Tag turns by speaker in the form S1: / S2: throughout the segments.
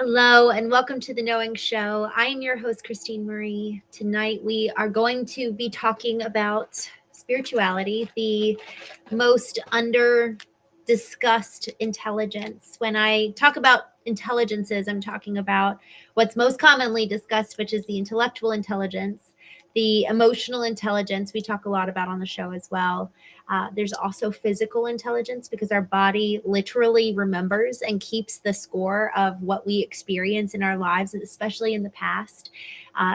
S1: Hello and welcome to the Knowing Show. I am your host, Christene Marie. Tonight we are going to be talking about spirituality, the most under discussed intelligence. When I talk about intelligences, I'm talking about what's most commonly discussed, which is the intellectual intelligence, the emotional intelligence we talk a lot about on the show as well. There's also physical intelligence because our body literally remembers and keeps the score of what we experience in our lives, especially in the past.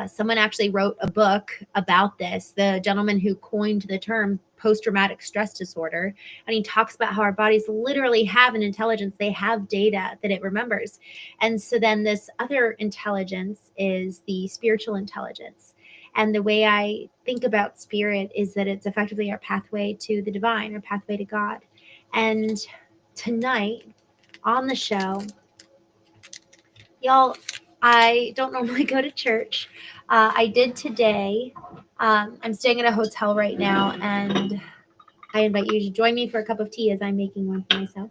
S1: Someone actually wrote a book about this, the gentleman who coined the term post-traumatic stress disorder. And he talks about how our bodies literally have an intelligence. They have data that it remembers. And so then this other intelligence is the spiritual intelligence. And the way I think about spirit is that it's effectively our pathway to the divine, our pathway to God. And tonight on the show, y'all, I don't normally go to church. I did today. I'm staying at a hotel right now, and I invite you to join me for a cup of tea as I'm making one for myself.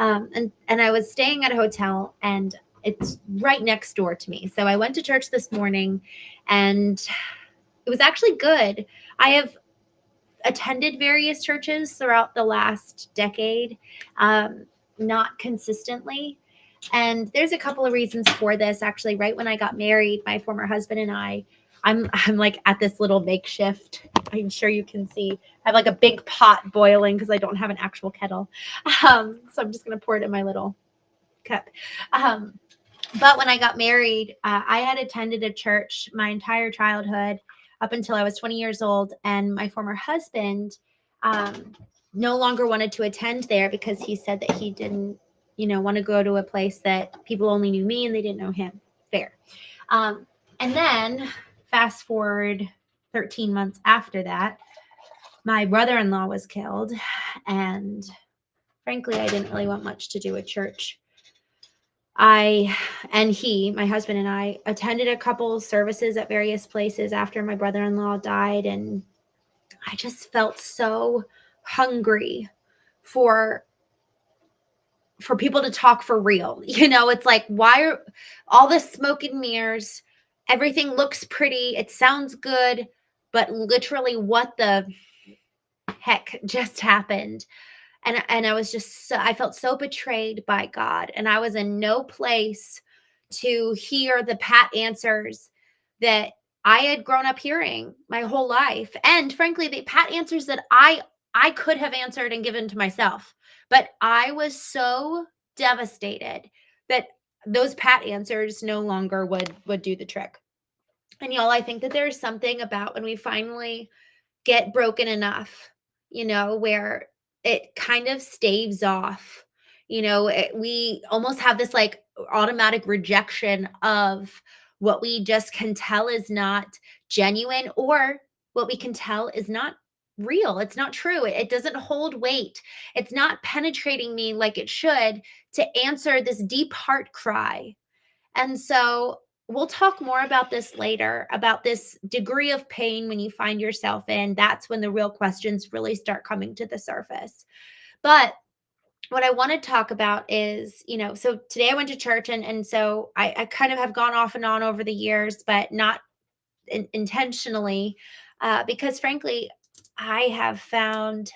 S1: And I was staying at a hotel, and it's right next door to me. So I went to church this morning, and it was actually good. I have attended various churches throughout the last decade, not consistently. And there's a couple of reasons for this. Actually, right when I got married, my former husband and I'm like at this little makeshift. I'm sure you can see. I have like a big pot boiling because I don't have an actual kettle. So I'm just gonna pour it in my little cup. But when I got married, I had attended a church my entire childhood up until I was 20 years old. And my former husband no longer wanted to attend there because he said that he didn't, want to go to a place that people only knew me and they didn't know him. Fair. And then fast forward 13 months after that, my brother-in-law was killed. And frankly, I didn't really want much to do with church. My husband and I attended a couple services at various places after my brother-in-law died. And I just felt so hungry for people to talk for real. It's like, why are all this smoke and mirrors? Everything looks pretty. It sounds good, but literally what the heck just happened? And I was just I felt so betrayed by God, and I was in no place to hear the pat answers that I had grown up hearing my whole life. And frankly, the pat answers that I could have answered and given to myself. But I was so devastated that those pat answers no longer would do the trick. And y'all, I think that there's something about when we finally get broken enough, where it kind of staves off, we almost have this like automatic rejection of what we just can tell is not genuine, or what we can tell is not real. It's not true. It doesn't hold weight. It's not penetrating me like it should to answer this deep heart cry. And so we'll talk more about this later, about this degree of pain when you find yourself in. That's when the real questions really start coming to the surface. But what I want to talk about is, so today I went to church, and so I kind of have gone off and on over the years, but not intentionally, because frankly, I have found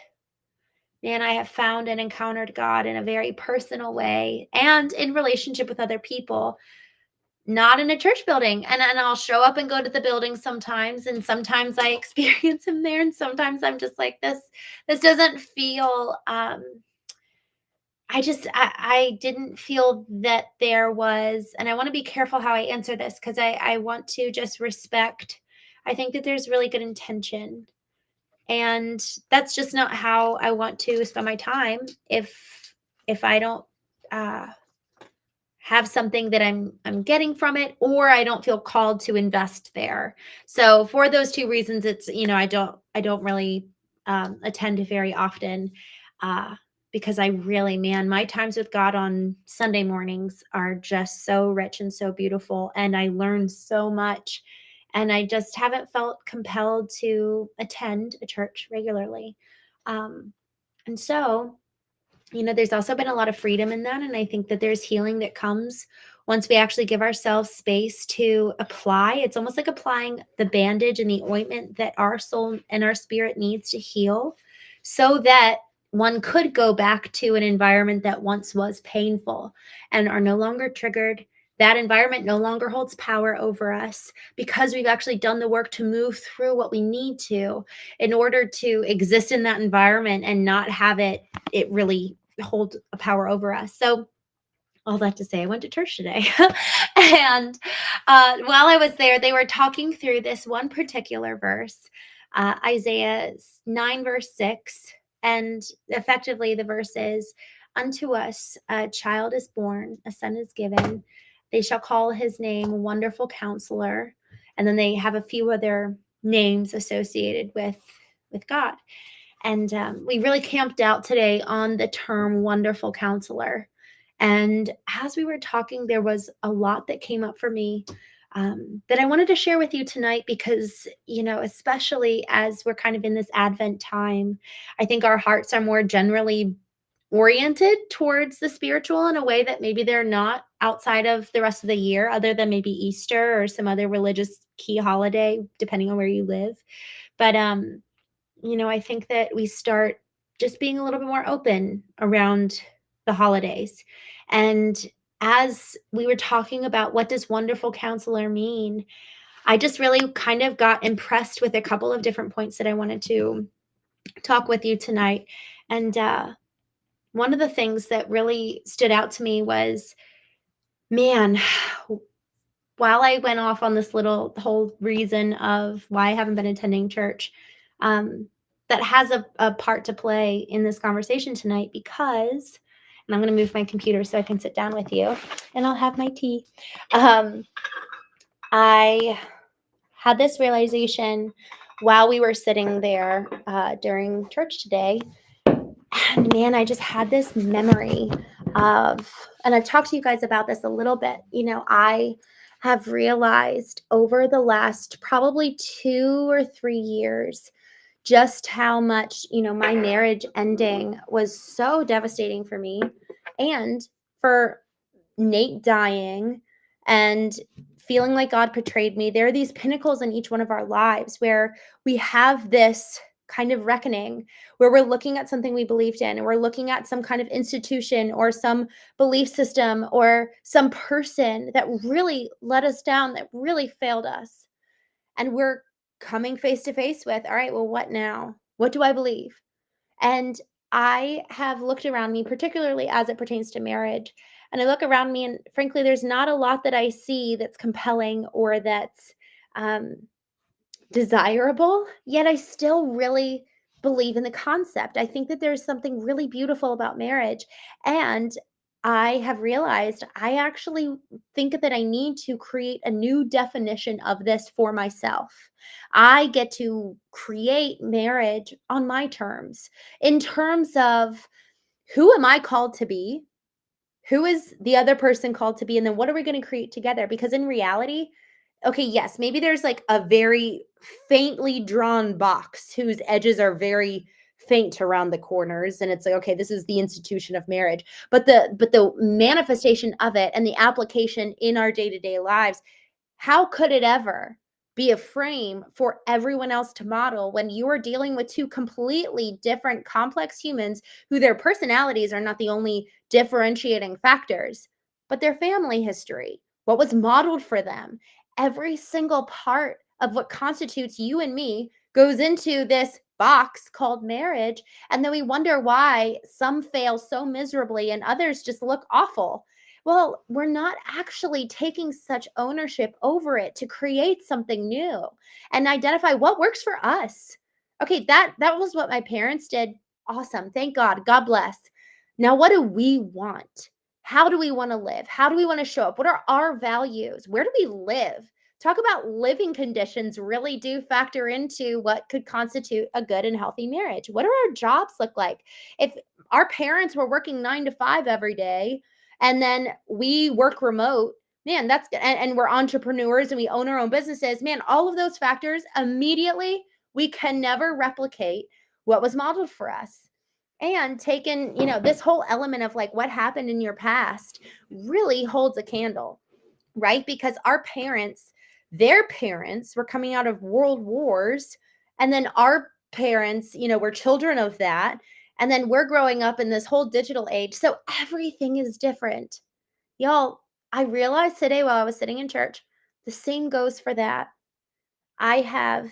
S1: and encountered God in a very personal way and in relationship with other people, not in a church building. And I'll show up and go to the building sometimes, and sometimes I experience him there, and sometimes I'm just like, this doesn't feel I didn't feel that there was, and I want to be careful how I answer this because I want to just respect. I think that there's really good intention, and that's just not how I want to spend my time if I don't have something that I'm getting from it, or I don't feel called to invest there. So for those two reasons, it's, I don't really attend very often, because I really, man, my times with God on Sunday mornings are just so rich and so beautiful, and I learn so much, and I just haven't felt compelled to attend a church regularly. And so there's also been a lot of freedom in that. And I think that there's healing that comes once we actually give ourselves space to apply. It's almost like applying the bandage and the ointment that our soul and our spirit needs to heal, so that one could go back to an environment that once was painful and are no longer triggered. That environment no longer holds power over us because we've actually done the work to move through what we need to in order to exist in that environment and not have it really hold a power over us. So all that to say, I went to church today. And while I was there, they were talking through this one particular verse, Isaiah 9, verse 6. And effectively, the verse is, "Unto us a child is born, a son is given. They shall call his name Wonderful Counselor." And then they have a few other names associated with God. And we really camped out today on the term Wonderful Counselor. And as we were talking, there was a lot that came up for me that I wanted to share with you tonight because, especially as we're kind of in this Advent time, I think our hearts are more generally oriented towards the spiritual in a way that maybe they're not outside of the rest of the year, other than maybe Easter or some other religious key holiday, depending on where you live. But I think that we start just being a little bit more open around the holidays. And as we were talking about what does wonderful counselor mean, I just really kind of got impressed with a couple of different points that I wanted to talk with you tonight. And one of the things that really stood out to me was, man, while I went off on this little whole reason of why I haven't been attending church, that has a part to play in this conversation tonight because, and I'm going to move my computer so I can sit down with you and I'll have my tea. I had this realization while we were sitting there during church today. And man, I just had this memory of, and I've talked to you guys about this a little bit. I have realized over the last probably 2 or 3 years just how much, my marriage ending was so devastating for me and for Nate dying and feeling like God betrayed me. There are these pinnacles in each one of our lives where we have this kind of reckoning where we're looking at something we believed in and we're looking at some kind of institution or some belief system or some person that really let us down, that really failed us. And we're coming face to face with, all right, well, what now? What do I believe? And I have looked around me, particularly as it pertains to marriage. And I look around me, and frankly, there's not a lot that I see that's compelling or that's um, desirable, yet I still really believe in the concept. I think that there's something really beautiful about marriage. And I have realized I actually think that I need to create a new definition of this for myself. I get to create marriage on my terms, in terms of who am I called to be? Who is the other person called to be? And then what are we going to create together? Because in reality, okay, yes, maybe there's like a very faintly drawn box whose edges are very faint around the corners, and it's like, okay, this is the institution of marriage. But the manifestation of it and the application in our day-to-day lives, how could it ever be a frame for everyone else to model when you are dealing with two completely different complex humans who their personalities are not the only differentiating factors, but their family history, what was modeled for them? Every single part of what constitutes you and me goes into this box called marriage. And then we wonder why some fail so miserably and others just look awful. Well, we're not actually taking such ownership over it to create something new and identify what works for us. Okay, that was what my parents did. Awesome. Thank God. God bless. Now, what do we want? How do we want to live? How do we want to show up? What are our values? Where do we live? Talk about living conditions really do factor into what could constitute a good and healthy marriage. What do our jobs look like? If our parents were working 9 to 5 every day, and then we work remote, man, that's good. And we're entrepreneurs and we own our own businesses, man, all of those factors immediately, we can never replicate what was modeled for us. and taken, this whole element of like what happened in your past really holds a candle, right? Because our parents, their parents were coming out of world wars, and then our parents, were children of that. And then we're growing up in this whole digital age. So everything is different. Y'all, I realized today while I was sitting in church, the same goes for that. I have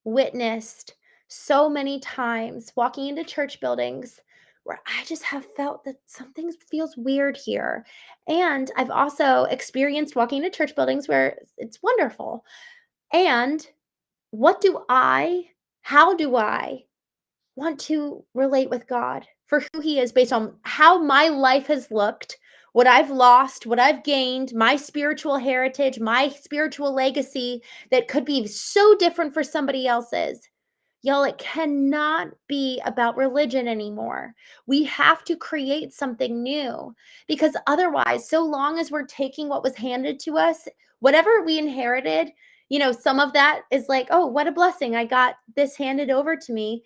S1: witnessed so many times walking into church buildings where I just have felt that something feels weird here. And I've also experienced walking into church buildings where it's wonderful. And how do I want to relate with God for who He is based on how my life has looked, what I've lost, what I've gained, my spiritual heritage, my spiritual legacy that could be so different for somebody else's. Y'all, it cannot be about religion anymore. We have to create something new because otherwise, so long as we're taking what was handed to us, whatever we inherited, some of that is like, oh, what a blessing. I got this handed over to me.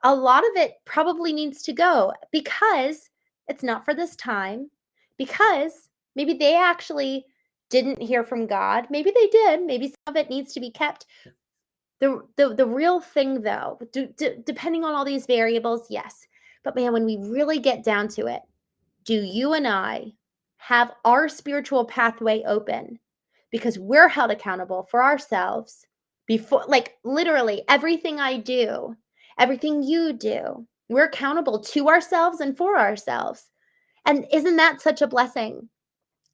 S1: A lot of it probably needs to go because it's not for this time, because maybe they actually didn't hear from God. Maybe they did. Maybe some of it needs to be kept. The real thing, though, depending on all these variables, yes. But man, when we really get down to it, do you and I have our spiritual pathway open? Because we're held accountable for ourselves before, like literally everything I do, everything you do, we're accountable to ourselves and for ourselves. And isn't that such a blessing?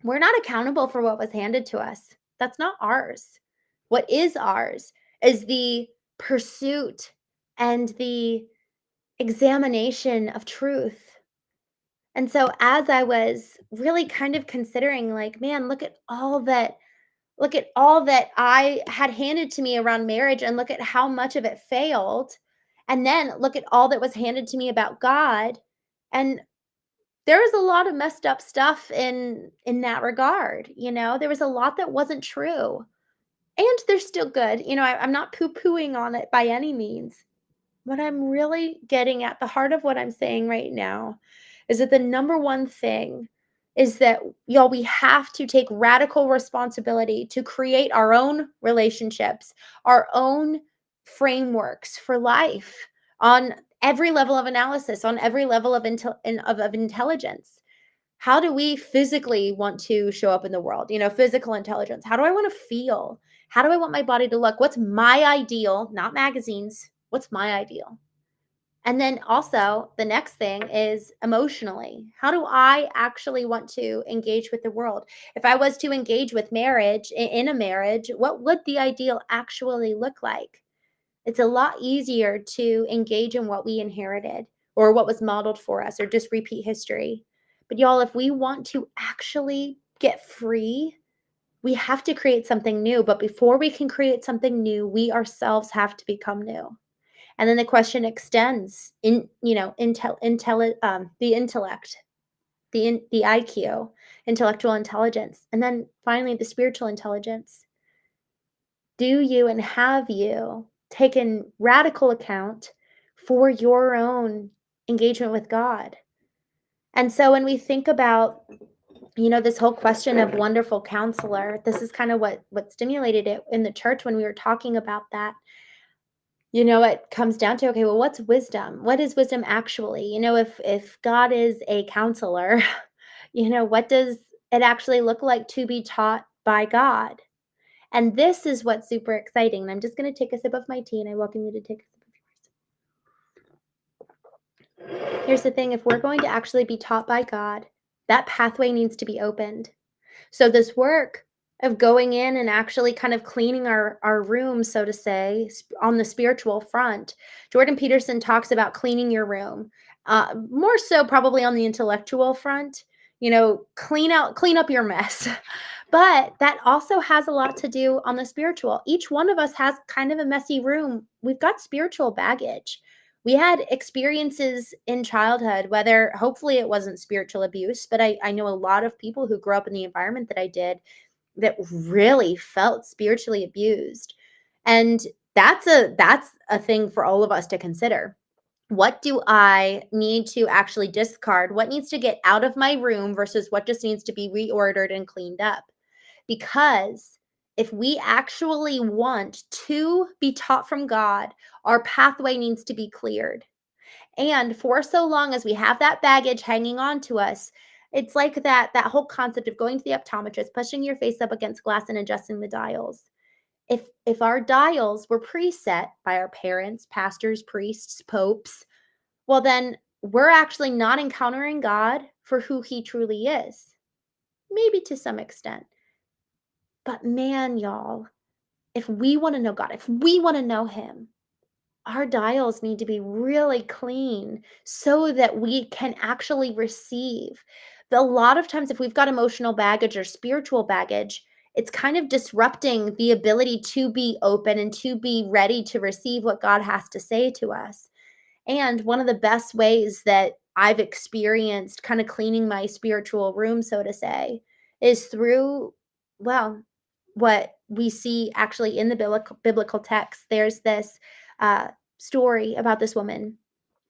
S1: We're not accountable for what was handed to us. That's not ours. What is ours is the pursuit and the examination of truth. And so as I was really kind of considering like, man, look at all that I had handed to me around marriage and look at how much of it failed. And then look at all that was handed to me about God. And there was a lot of messed up stuff in that regard. There was a lot that wasn't true. And they're still good. I'm not poo-pooing on it by any means. What I'm really getting at, the heart of what I'm saying right now, is that the number one thing is that, y'all, we have to take radical responsibility to create our own relationships, our own frameworks for life on every level of analysis, on every level of intelligence. How do we physically want to show up in the world? Physical intelligence. How do I want to feel? How do I want my body to look? What's my ideal? Not magazines. What's my ideal? And then also the next thing is emotionally. How do I actually want to engage with the world? If I was to engage with marriage in a marriage, what would the ideal actually look like? It's a lot easier to engage in what we inherited or what was modeled for us or just repeat history. But y'all, if we want to actually get free, we have to create something new. But before we can create something new, we ourselves have to become new. And then the question extends the intellect, the IQ, intellectual intelligence, and then finally the spiritual intelligence. Do you and have you taken radical account for your own engagement with God? And so when we think about, this whole question of wonderful counselor, this is kind of what stimulated it in the church when we were talking about that. It comes down to, okay, well, what's wisdom? What is wisdom actually? If God is a counselor, what does it actually look like to be taught by God? And this is what's super exciting. And I'm just going to take a sip of my tea, and I welcome you to take a sip of yours. Here's the thing. If we're going to actually be taught by God, that pathway needs to be opened. So this work of going in and actually kind of cleaning our room, so to say, on the spiritual front, Jordan Peterson talks about cleaning your room, more so probably on the intellectual front, clean up your mess. But that also has a lot to do on the spiritual. Each one of us has kind of a messy room. We've got spiritual baggage. We had experiences in childhood, whether hopefully it wasn't spiritual abuse, but I know a lot of people who grew up in the environment that I did that really felt spiritually abused. And that's a thing for all of us to consider. What do I need to actually discard? What needs to get out of my room versus what just needs to be reordered and cleaned up? Because if we actually want to be taught from God, our pathway needs to be cleared. And for so long as we have that baggage hanging on to us, it's like that whole concept of going to the optometrist, pushing your face up against glass and adjusting the dials. If our dials were preset by our parents, pastors, priests, popes, well then we're actually not encountering God for who he truly is. Maybe to some extent. But man, y'all, if we want to know God, if we want to know him, our dials need to be really clean so that we can actually receive. A lot of times, if we've got emotional baggage or spiritual baggage, it's kind of disrupting the ability to be open and to be ready to receive what God has to say to us. And one of the best ways that I've experienced kind of cleaning my spiritual room, so to say, is through, well, what we see actually in the biblical text. There's this uh, story about this woman.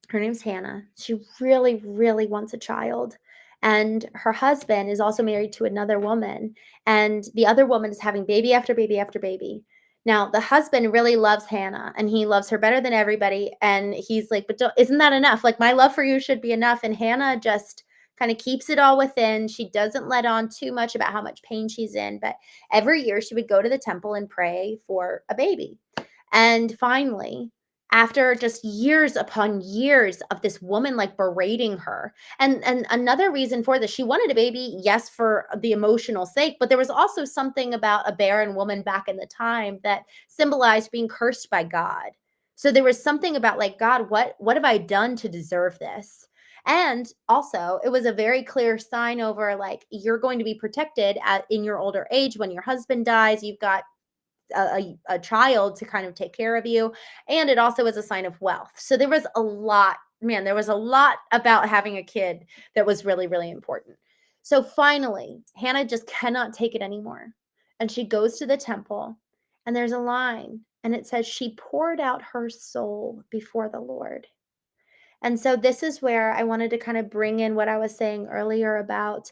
S1: Her name's Hannah. She really, really wants a child. And her husband is also married to another woman. And the other woman is having baby after baby after baby. Now, the husband really loves Hannah and he loves her better than everybody. And he's like, but isn't that enough? Like, my love for you should be enough. And Hannah just kind of keeps it all within. She doesn't let on too much about how much pain she's in. But every year she would go to the temple and pray for a baby. And finally, after just years upon years of this woman like berating her, and another reason for this, she wanted a baby, yes, for the emotional sake, but there was also something about a barren woman back in the time that symbolized being cursed by God. So there was something about like, God, what have I done to deserve this? And also, it was a very clear sign over like, you're going to be protected in your older age. When your husband dies, you've got a child to kind of take care of you. And it also is a sign of wealth. So there was a lot, man, there was a lot about having a kid that was really, really important. So finally, Hannah just cannot take it anymore. And she goes to the temple, and there's a line, and it says she poured out her soul before the Lord. And so this is where I wanted to kind of bring in what I was saying earlier about,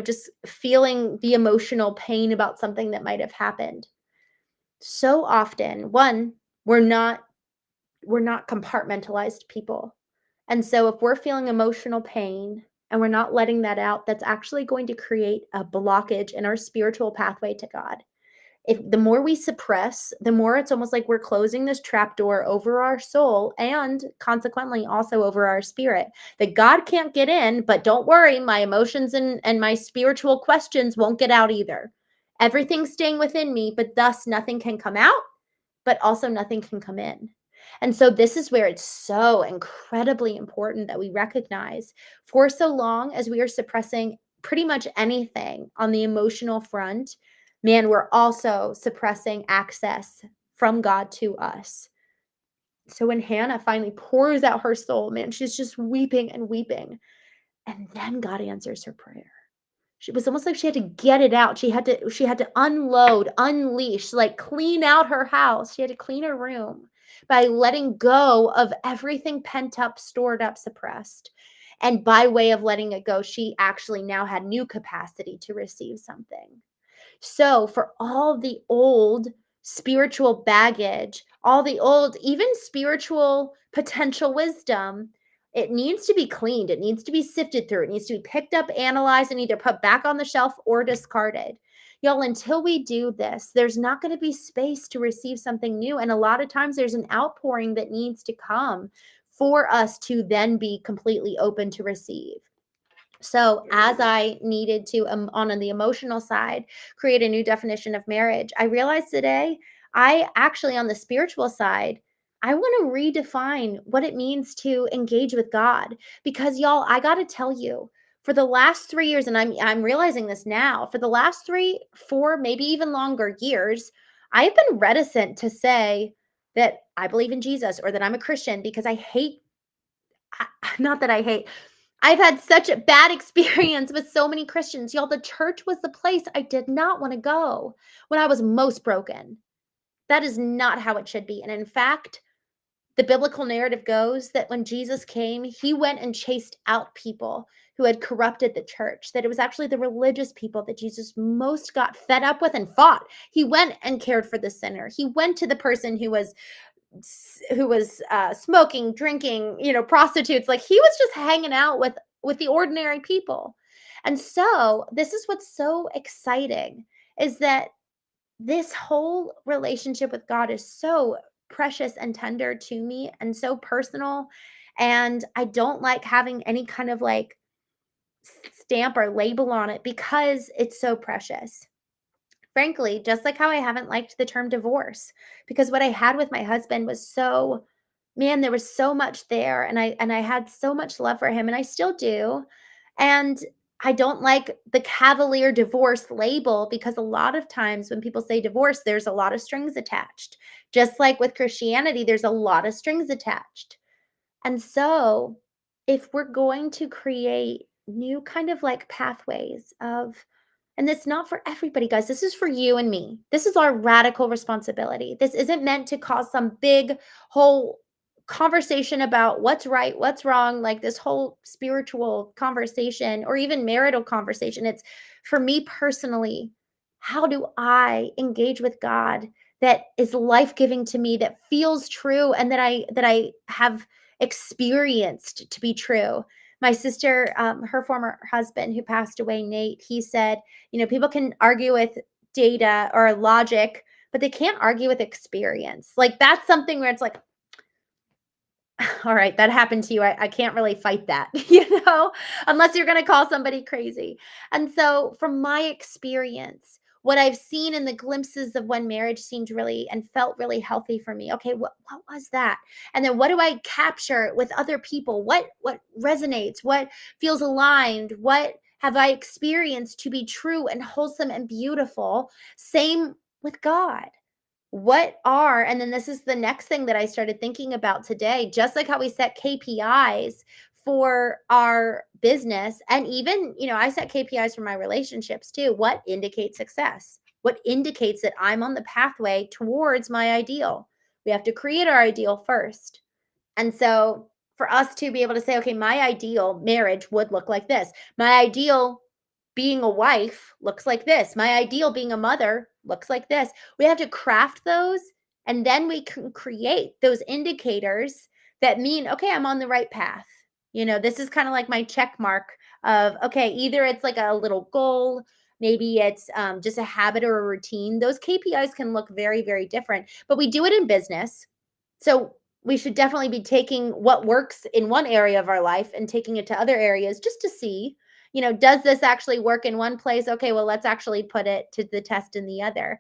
S1: just feeling the emotional pain about something that might have happened. So often, one, we're not we're not compartmentalized people. And so if we're feeling emotional pain and we're not letting that out, that's actually going to create a blockage in our spiritual pathway to God. If the more we suppress, the more it's almost like we're closing this trap door over our soul and consequently also over our spirit. That God can't get in, but don't worry, my emotions and my spiritual questions won't get out either. Everything's staying within me, but thus nothing can come out, but also nothing can come in. And so this is where it's so incredibly important that we recognize for so long as we are suppressing pretty much anything on the emotional front, man, we're also suppressing access from God to us. So when Hannah finally pours out her soul, man, she's just weeping and weeping. And then God answers her prayer. She was almost like she had to get it out. She had to unload, unleash, like clean out her house. She had to clean her room by letting go of everything pent up, stored up, suppressed. And by way of letting it go, she actually now had new capacity to receive something. So, for all the old spiritual baggage, all the old, even spiritual potential wisdom, it needs to be cleaned. It needs to be sifted through. It needs to be picked up, analyzed, and either put back on the shelf or discarded. Y'all, until we do this, there's not going to be space to receive something new. And a lot of times there's an outpouring that needs to come for us to then be completely open to receive. So, as I needed to, on the emotional side, create a new definition of marriage, I realized today, I actually, on the spiritual side, I want to redefine what it means to engage with God. Because, y'all, I got to tell you, for the last 3 years, and I'm realizing this now, for the last 3, 4, maybe even longer years, I've been reticent to say that I believe in Jesus or that I'm a Christian because I hate, not that I hate, I've had such a bad experience with so many Christians. Y'all, the church was the place I did not want to go when I was most broken. That is not how it should be. And in fact, The biblical narrative goes that when Jesus came, he went and chased out people who had corrupted the church, that it was actually the religious people that Jesus most got fed up with and fought. He went and cared for the sinner. He went to the person who was smoking, drinking, prostitutes. Like, he was just hanging out with the ordinary people. And so this is what's so exciting, is that this whole relationship with God is so precious and tender to me and so personal. And I don't like having any kind of like stamp or label on it because it's so precious. Frankly, just like how I haven't liked the term divorce, because what I had with my husband was so, man, there was so much there, and I had so much love for him, and I still do. And I don't like the cavalier divorce label, because a lot of times when people say divorce, there's a lot of strings attached. Just like with Christianity, there's a lot of strings attached. And so, if we're going to create new kind of like pathways of, and it's not for everybody, guys. This is for you and me. This is our radical responsibility. This isn't meant to cause some big whole conversation about what's right, what's wrong, like this whole spiritual conversation or even marital conversation. It's for me personally. How do I engage with God that is life-giving to me, that feels true, and that I have experienced to be true? My sister, her former husband who passed away, Nate, he said, people can argue with data or logic, but they can't argue with experience. Like, that's something where it's like, all right, that happened to you. I can't really fight that, unless you're going to call somebody crazy. And so, from my experience, what I've seen in the glimpses of when marriage seemed really and felt really healthy for me. Okay, what was that? And then what do I capture with other people? What resonates? What feels aligned? What have I experienced to be true and wholesome and beautiful? Same with God. And then this is the next thing that I started thinking about today, just like how we set KPIs for our business. And even, I set KPIs for my relationships too. What indicates success? What indicates that I'm on the pathway towards my ideal? We have to create our ideal first. And so for us to be able to say, okay, my ideal marriage would look like this. My ideal being a wife looks like this. My ideal being a mother looks like this. We have to craft those, and then we can create those indicators that mean, okay, I'm on the right path. This is kind of like my check mark of, okay, either it's like a little goal, maybe it's just a habit or a routine. Those KPIs can look very, very different, but we do it in business. So we should definitely be taking what works in one area of our life and taking it to other areas just to see, does this actually work in one place? Okay, well, let's actually put it to the test in the other.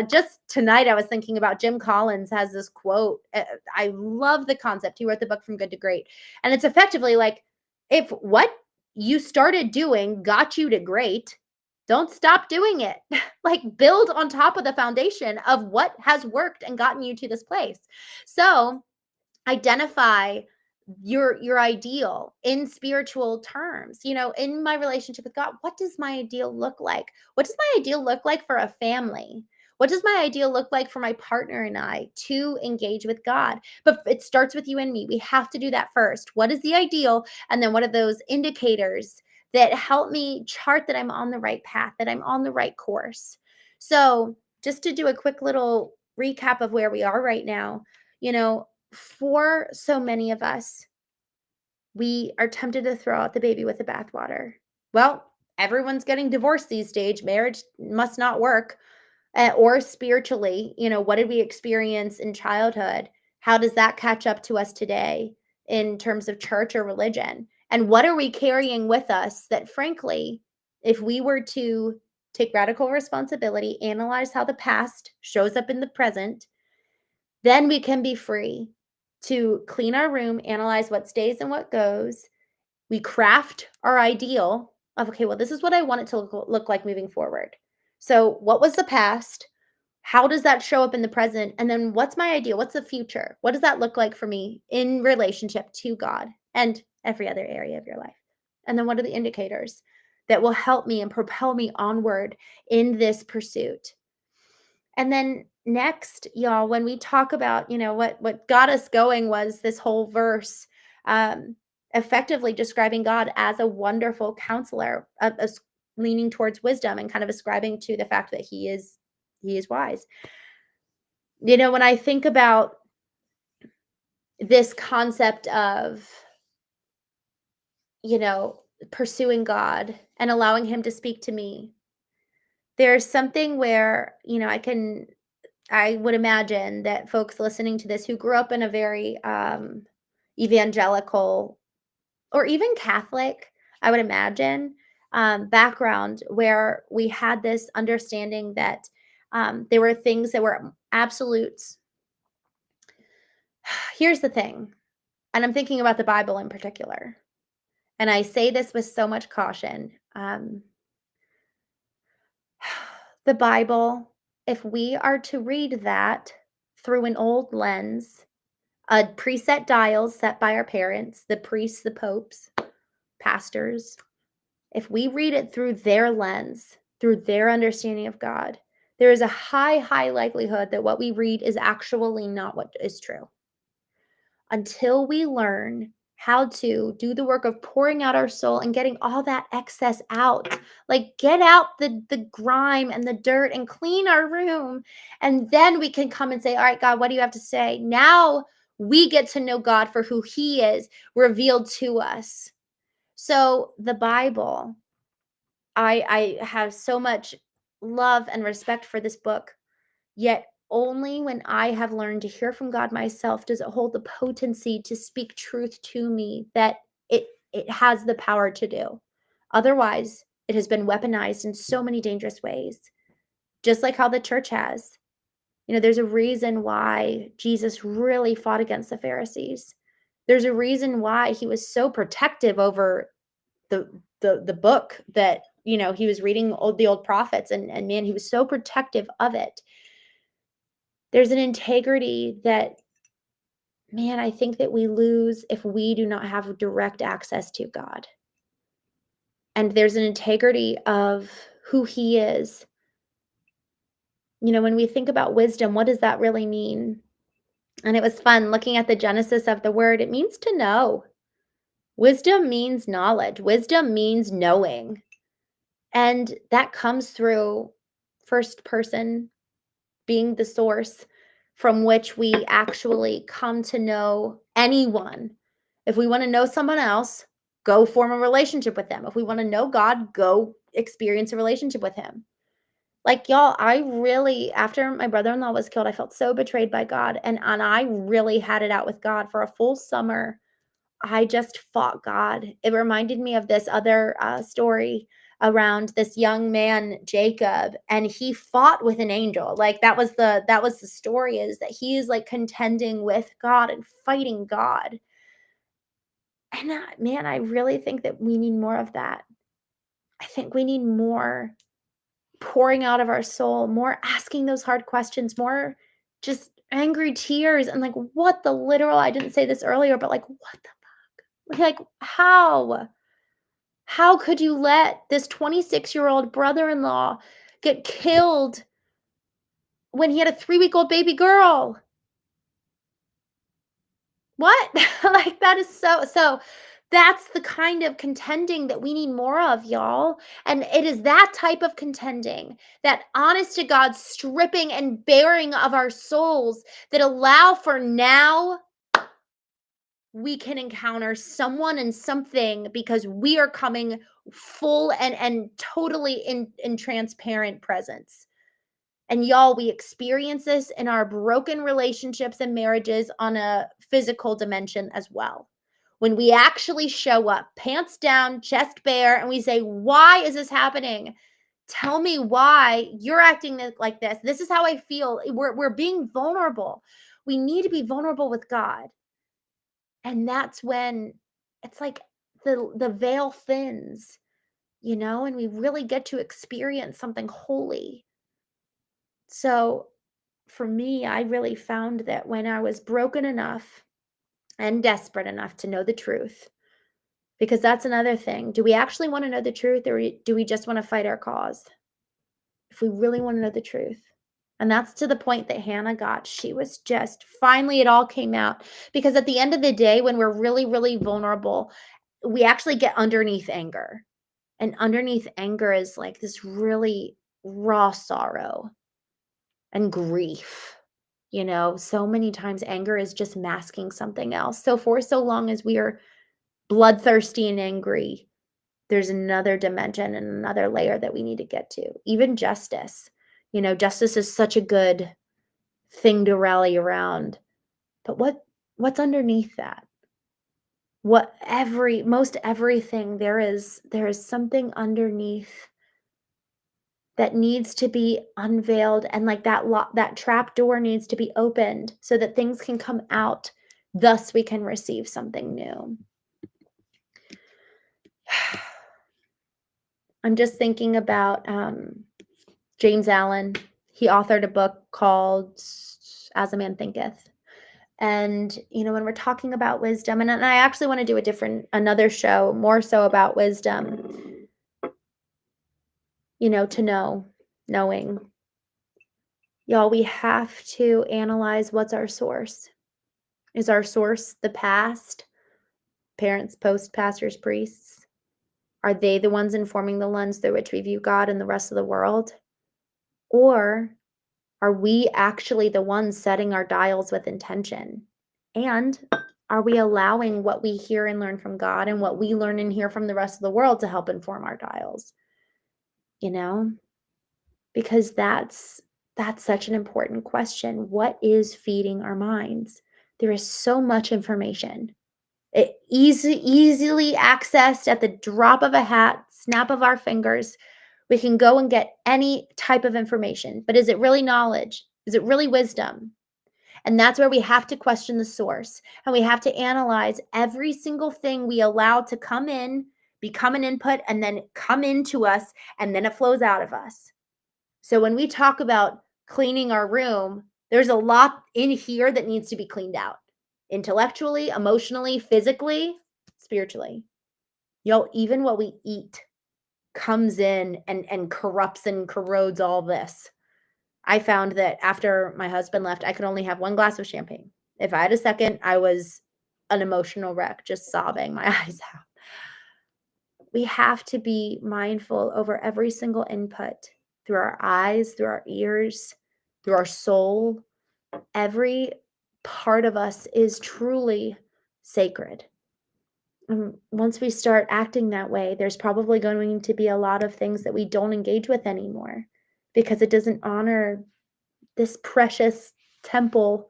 S1: Just tonight, I was thinking about Jim Collins has this quote. I love the concept. He wrote the book From Good to Great. And it's effectively like, if what you started doing got you to great, don't stop doing it. Like, build on top of the foundation of what has worked and gotten you to this place. So identify your ideal in spiritual terms. In my relationship with God, what does my ideal look like? What does my ideal look like for a family? What does my ideal look like for my partner and I to engage with God? But it starts with you and me. We have to do that first. What is the ideal? And then what are those indicators that help me chart that I'm on the right path, that I'm on the right course? So, just to do a quick little recap of where we are right now, for so many of us, we are tempted to throw out the baby with the bathwater. Well, everyone's getting divorced these days. Marriage must not work. Or spiritually, what did we experience in childhood? How does that catch up to us today in terms of church or religion? And what are we carrying with us that, frankly, if we were to take radical responsibility, analyze how the past shows up in the present, then we can be free to clean our room, analyze what stays and what goes. We craft our ideal of, okay, well, this is what I want it to look like moving forward. So, what was the past? How does that show up in the present? And then what's my ideal? What's the future? What does that look like for me in relationship to God and every other area of your life? And then what are the indicators that will help me and propel me onward in this pursuit? And then next, y'all, when we talk about, what got us going was this whole verse, um, effectively describing God as a wonderful counselor, leaning towards wisdom and kind of ascribing to the fact that he is wise. When I think about this concept of, you know, pursuing God and allowing him to speak to me, there's something where, I would imagine that folks listening to this who grew up in a very evangelical or even Catholic, I would imagine, background where we had this understanding that there were things that were absolutes. Here's the thing, and I'm thinking about the Bible in particular, and I say this with so much caution. The Bible, if we are to read that through an old lens, a preset dials set by our parents, the priests, the popes, pastors, if we read it through their lens, through their understanding of God, there is a high, high likelihood that what we read is actually not what is true. Until we learn how to do the work of pouring out our soul and getting all that excess out, like get out the grime and the dirt and clean our room, and then we can come and say, all right, God, what do you have to say? Now we get to know God for who he is revealed to us. So the Bible, I have so much love and respect for this book, yet only when I have learned to hear from God myself does it hold the potency to speak truth to me that it has the power to do. Otherwise, it has been weaponized in so many dangerous ways, just like how the church has. There's a reason why Jesus really fought against the Pharisees. There's a reason why he was so protective over the the book that he was reading the old prophets, and man, he was so protective of it. There's an integrity that, man, I think that we lose if we do not have direct access to God. And there's an integrity of who he is. When we think about wisdom, what does that really mean? And it was fun looking at the genesis of the word. It means to know. Wisdom means knowledge. Wisdom means knowing. And that comes through first person being the source from which we actually come to know anyone. If we want to know someone else, go form a relationship with them. If we want to know God, go experience a relationship with him. Like, y'all, I really, after my brother-in-law was killed, I felt so betrayed by God. And I really had it out with God for a full summer. I just fought God. It reminded me of this other story around this young man, Jacob, and he fought with an angel. Like that was the story, is that he is like contending with God and fighting God. And man, I really think that we need more of that. I think we need more pouring out of our soul, more asking those hard questions, more just angry tears and like, what the literal, I didn't say this earlier, but like, what the, like, how could you let this 26-year-old brother-in-law get killed when he had a 3-week-old baby girl? What? Like, that is so that's the kind of contending that we need more of, y'all. And it is that type of contending, that honest to God stripping and bearing of our souls, that allow for now we can encounter someone and something, because we are coming full and totally in transparent presence. And y'all, we experience this in our broken relationships and marriages on a physical dimension as well. When we actually show up, pants down, chest bare, and we say, why is this happening? Tell me why you're acting like this. This is how I feel. We're being vulnerable. We need to be vulnerable with God. And that's when it's like the veil thins, and we really get to experience something holy. So for me, I really found that when I was broken enough and desperate enough to know the truth, because that's another thing. Do we actually want to know the truth, or do we just want to fight our cause? If we really want to know the truth, And that's to the point that Hannah got. She was just, finally, it all came out. Because at the end of the day, when we're really, really vulnerable, we actually get underneath anger. And underneath anger is like this really raw sorrow and grief. So many times anger is just masking something else. So for so long as we are bloodthirsty and angry, there's another dimension and another layer that we need to get to. Even justice. Justice is such a good thing to rally around. But what's underneath that? Most everything, there is something underneath that needs to be unveiled, and like that trap door needs to be opened so that things can come out. Thus we can receive something new. I'm just thinking about James Allen. He authored a book called As a Man Thinketh. And, when we're talking about wisdom, and I actually want to do another show more so about wisdom, knowing. Y'all, we have to analyze what's our source. Is our source the past? Parents, post, pastors, priests? Are they the ones informing the lens through which we view God and the rest of the world? Or are we actually the ones setting our dials with intention? And are we allowing what we hear and learn from God and what we learn and hear from the rest of the world to help inform our dials? Because that's such an important question. What is feeding our minds? There is so much information. It easily accessed at the drop of a hat, snap of our fingers. We can go and get any type of information. But is it really knowledge? Is it really wisdom? And that's where we have to question the source. And we have to analyze every single thing we allow to come in, become an input, and then come into us, and then it flows out of us. So when we talk about cleaning our room, there's a lot in here that needs to be cleaned out. Intellectually, emotionally, physically, spiritually. Even what we eat comes in and corrupts and corrodes all this. I found that after my husband left, I could only have one glass of champagne. If I had a second, I was an emotional wreck, just sobbing my eyes out. We have to be mindful over every single input through our eyes, through our ears, through our soul. Every part of us is truly sacred. And once we start acting that way, there's probably going to be a lot of things that we don't engage with anymore because it doesn't honor this precious temple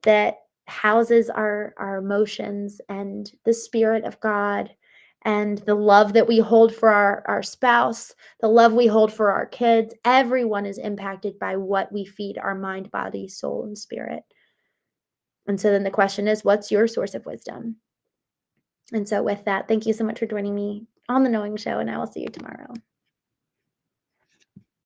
S1: that houses our emotions and the Spirit of God and the love that we hold for our spouse, the love we hold for our kids. Everyone is impacted by what we feed our mind, body, soul, and spirit. And so then the question is, what's your source of wisdom? And so with that, thank you so much for joining me on The Knowing Show, and I will see you tomorrow.